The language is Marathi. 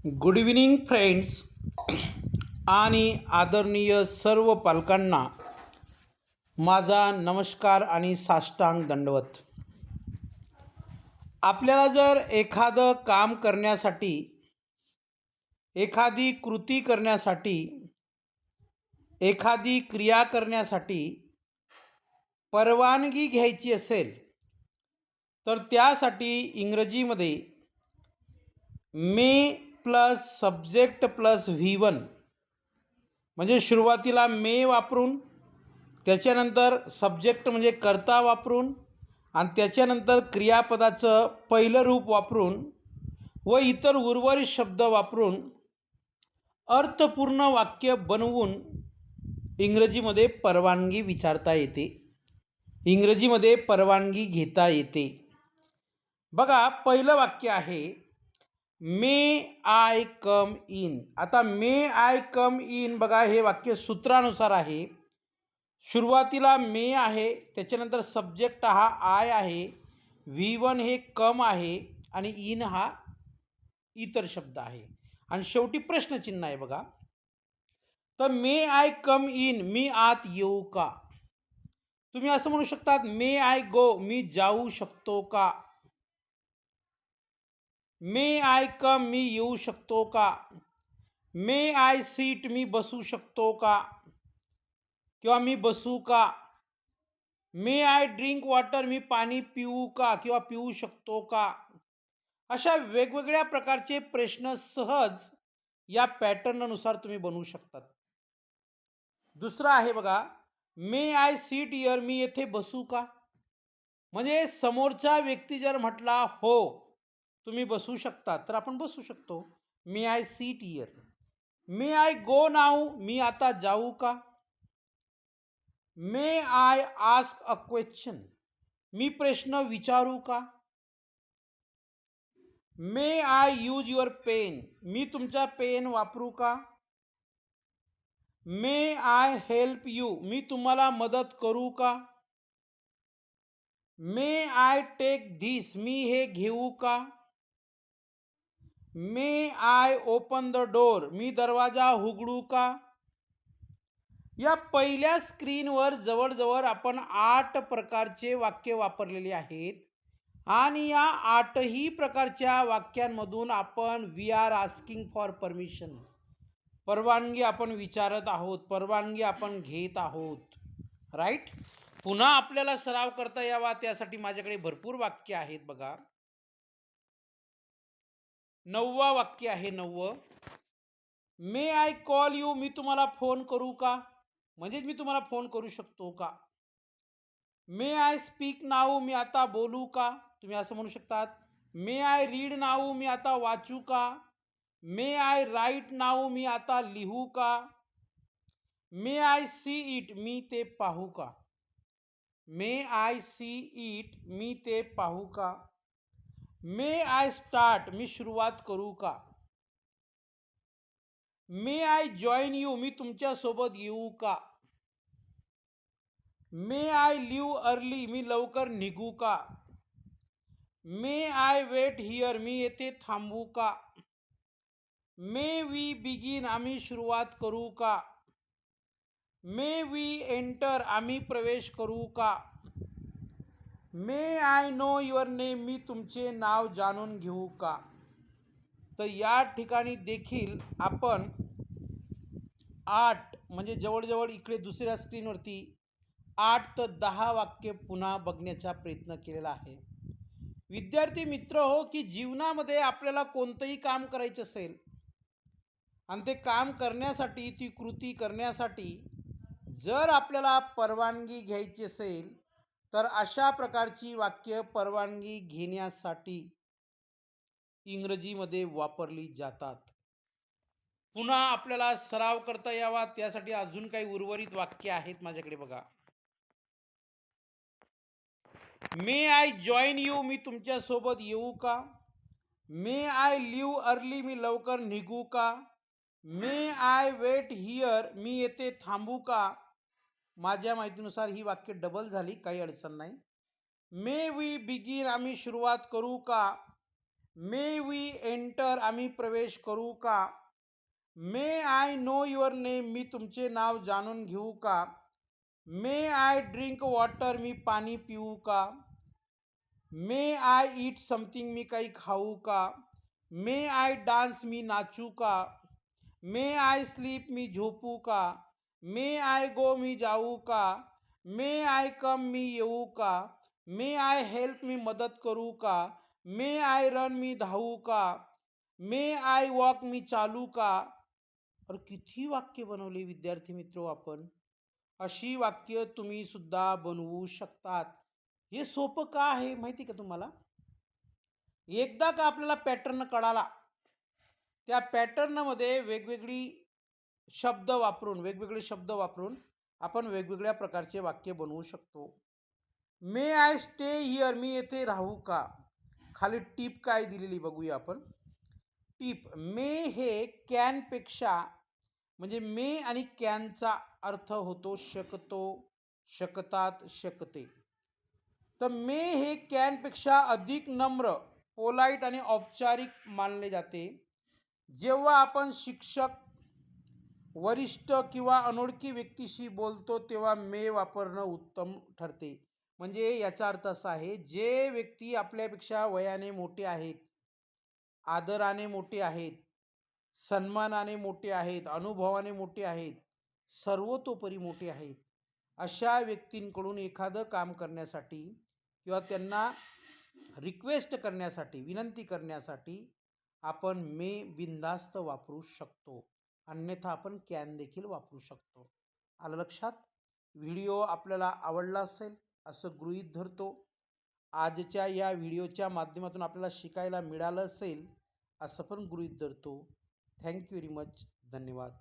गुड इव्हिनिंग फ्रेंड्स आणि आदरणीय सर्व पालकांना माझा नमस्कार आणि साष्टांग दंडवत. आपल्याला जर एखादं काम करण्यासाठी, एखादी कृती करण्यासाठी, एखादी क्रिया करण्यासाठी परवानगी घ्यायची असेल तर त्यासाठी इंग्रजीमध्ये मे प्लस सब्जेक्ट प्लस V1 म्हणजे सुरुवातीला मे वापरून, त्याच्यानंतर सब्जेक्ट म्हणजे कर्ता वापरून आणि त्याच्यानंतर क्रियापदाचं पहिलं रूप वापरून व इतर उर्वरित शब्द वापरून अर्थपूर्ण वाक्य बनवून इंग्रजीमध्ये परवानगी विचारता येते, इंग्रजीमध्ये परवानगी घेता येते. बघा, पहिलं वाक्य आहे मे आय कम इन. आता मे आय कम इन बघा, हे वाक्य सूत्रानुसार आहे. सुरुवातीला मे आहे, त्याच्यानंतर सब्जेक्ट हा आय आहे, V1 हे कम आहे आणि इन हा इतर शब्द आहे आणि शेवटी प्रश्नचिन्ह आहे. बघा, तर मे आय कम इन, मी आत येऊ का? तुम्ही असं म्हणू शकतात, मे आय गो, मी जाऊ शकतो का? मे आय कम, मी येऊ शकतो का? मे आय सीट, मी बसू शकतो का? किंवा मी बसू का? मे आय ड्रिंक वॉटर, मी पाणी पिऊ का किंवा पिऊ शकतो का? अशा वेगवेगळ्या प्रकारचे प्रश्न सहज या पॅटर्ननुसार तुम्ही बनवू शकतात. दुसरा आहे बघा, मे आय सीट हिअर, मी येथे बसू का? म्हणजे समोरचा व्यक्ती जर म्हटला हो तुम्ही बसू शकता तर आपण बसू शकतो. May I sit here. May I go now, मी आता जाऊ का? May I ask a question, मी प्रश्न विचारू का? May I use your pen, मी तुमचा पेन वापरू का? मे आय हेल्प यू, मी तुम्हाला मदत करू का? मे आय टेक धिस, मी हे घेऊ का? May I open the door, मी दरवाजा उघडू का? या पहिल्या स्क्रीनवर जवळजवळ आपण 8 प्रकारचे वाक्य वापरलेले आहेत आणि या 8ही प्रकारच्या वाक्यांमधून आपण we are asking for permission, परवानगी आपण विचारत आहोत, परवानगी आपण घेत आहोत. राईट. पुन्हा आपल्याला सराव करता यावा त्यासाठी माझ्याकडे भरपूर वाक्य आहेत. बघा, 9वा वाक्य आहे. 9. मे आय कॉल यू, मी तुम्हाला फोन करू का? म्हणजेच मी तुम्हाला फोन करू शकतो का? मे आय स्पीक नाऊ, मी आता बोलू का? तुम्ही असं म्हणू शकतात. मे आय रीड नाऊ, मी आता वाचू का? मे आय राईट नाऊ, मी आता लिहू का? मे आय सी इट, मी ते पाहू का? मे आय सी इट, मी ते पाहू का? मे आय स्टार्ट, मी सुरुवात करू का? मे आय जॉईन यू, मी तुमच्या सोबत येऊ का? मे आय लिव्ह अर्ली, मी लवकर निघू का? मे आय वेट हिअर, मी येथे थांबू का? मे वी बिगिन, आम्ही सुरुवात करू का? मे वी एंटर, आम्ही प्रवेश करू का? May I know your name, मी तुमचे नाव जाणून घेऊ का? तर या ठिकाणी देखील आपण 8 म्हणजे जवळजवळ इकडे दुसऱ्या स्क्रीनवरती 8 ते 10 वाक्य पुन्हा बघण्याचा प्रयत्न केलेला आहे. विद्यार्थी मित्र हो, की जीवनामध्ये आपल्याला कोणतंही काम करायचं असेल आणि ते काम करण्यासाठी, ती कृती करण्यासाठी जर आपल्याला परवानगी घ्यायची असेल तर अशा प्रकारची वाक्य परवानगी घेण्यासाठी इंग्रजीमध्ये वापरली जातात. पुन्हा आपल्याला सराव करता यावा त्यासाठी अजून काही उर्वरित वाक्य आहेत माझ्याकडे. बघा, मे आय जॉईन यू, मी तुमच्या सोबत येऊ का? मे आय लिव्ह अर्ली, मी लवकर निघू का? मे आय वेट हिअर, मी येथे थांबू का? माझ्या माहितीनुसार ही वाक्य डबल झाली, काही अडचण नाही. मे वी बिगिन, आम्ही सुरुवात करू का? मे वी एंटर आम्ही प्रवेश करू का? May I know your name मी तुमचे नाव जाणून घेऊ का? मे आय ड्रिंक वॉटर मी पाणी पिऊ का? मे आय ईट समथिंग मी काही खाऊ का? मे आय डान्स मी नाचू का? मे आय स्लीप मी झोपू का? मे आय गो मी जाऊ का? मे आय कम मी येऊ का? मे आय हेल्प मी मदत करू का? मे आय रन मी धावू का? मे आय वॉक मी चालू का? तर किती वाक्य बनवली विद्यार्थी मित्र आपण. अशी वाक्य तुम्ही सुद्धा बनवू शकतात. हे सोपं का आहे माहिती का तुम्हाला? एकदा का आपल्याला पॅटर्न कळाला, त्या पॅटर्नमध्ये वेगवेगळे शब्द वापरून आपण वेगवेगळ्या प्रकारचे वाक्य बनवू शकतो. मे आय स्टे हिअर मी येथे राहू का? खाली टीप काय दिलेली बघूया आपण. टीप मे हे कॅनपेक्षा म्हणजे मे आणि कॅनचा अर्थ होतो शकतो, शकतात, शकते. तर मे हे कॅनपेक्षा अधिक नम्र, पोलाईट आणि औपचारिक मानले जाते. जेव्हा आपण शिक्षक, वरिष्ठ किंवा अनोळखी व्यक्तीशी बोलतो तेव्हा मे वापरणं उत्तम ठरते. म्हणजे याचा अर्थ असा आहे, जे व्यक्ती आपल्यापेक्षा वयाने मोठे आहेत, आदराने मोठे आहेत, सन्मानाने मोठे आहेत, अनुभवाने मोठे आहेत, सर्वतोपरी मोठे आहेत, अशा व्यक्तींकडून एखादं काम करण्यासाठी किंवा त्यांना रिक्वेस्ट करण्यासाठी, विनंती करण्यासाठी आपण मे बिनधास्त वापरू शकतो. अन्यथा आपण कॅन देखील वापरू शकतो. आलं लक्षात? व्हिडिओ आपल्याला आवडला असेल असं गृहीत धरतो. आजच्या या व्हिडिओच्या माध्यमातून आपल्याला शिकायला मिळालं असेल असं पण गृहीत धरतो. Thank you very much. धन्यवाद.